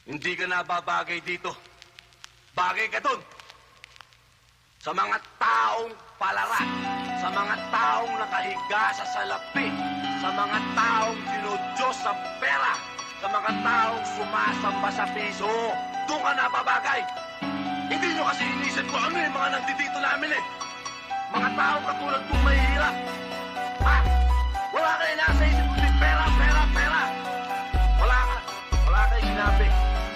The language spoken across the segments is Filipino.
Hindi ka nababagay dito. Bagay ka dun. Sa mga taong palara, sa mga taong nakahiga sa salapi, sa mga taong dinudiyos sa pera, sa mga taong sumasamba sa piso. Doon ka nababagay. Hindi nyo kasi inisip ko ano yung mga nandito namin eh. Mga taong katulad kong mahihirap. Ha? Wala kayo nasa isip kundi pera, pera, pera. Wala kayo sinabi.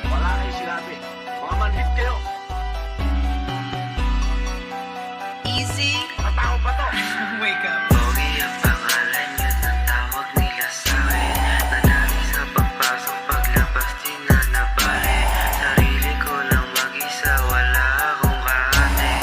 Wala kayo sinabi. Mga manhid kayo. Easy. Matao ba to? Wake up. Pogi ang pangalan yun ang tawag nila sa'kin. Nadali sa pagpasok, paglabas di na nabali. Sarili ko lang mag-isa, wala akong kahati.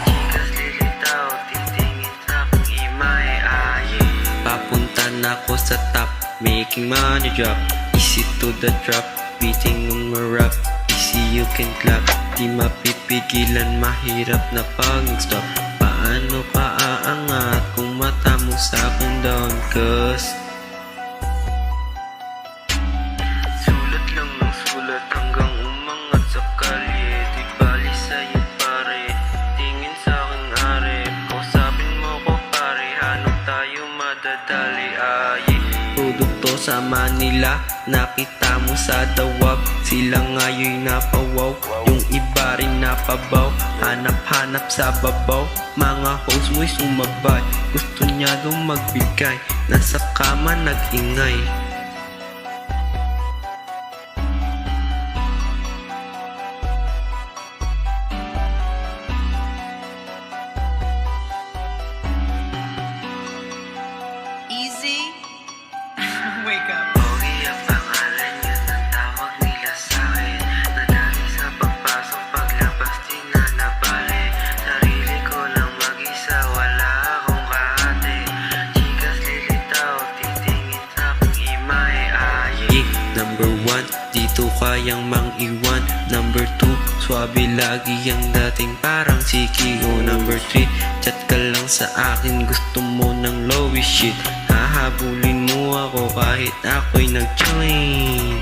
Chikas lilitaw, titingin sa akong imae-ayi. Papunta na ako sa top, making money drop. Easy to the drop, beating on my rap. Easy you can clap, di mapipigilan, mahirap na pag-stop. Paano ka aangat kung mata mo sa'kin down? Cause sulat lang ng sulat hanggang umangat sa kalye. Di bali sa'yo pare, tingin sa'king are. Kausapin mo ko pare, hanap tayo madadali ay. Produkto sa Manila, nakita mo sa dawag. Sila nga'yo'y napawaw, yung iba rin napabaw. Hanap-hanap sa babaw, mga host mo'y sumabay. Gusto niya daw magbigay, nasa kama nag-ingay. Easy. Wake up. Pogi ang pangalan yun ang tawag nila sa'kin. Nadali sa pagpasok, paglabas di na nabali. Sarili ko lang mag-isa, wala akong kahati. Chikas lilitaw, titingin sa akong imae-ayi. Number 1, dito kayang mang-iwan. Number 2, swabe lagi ang dating parang si Kio. Number 3, chat ka lang sa akin, gusto mo ng lowy shit. Hahabulin mo ako kahit ako'y nag-join.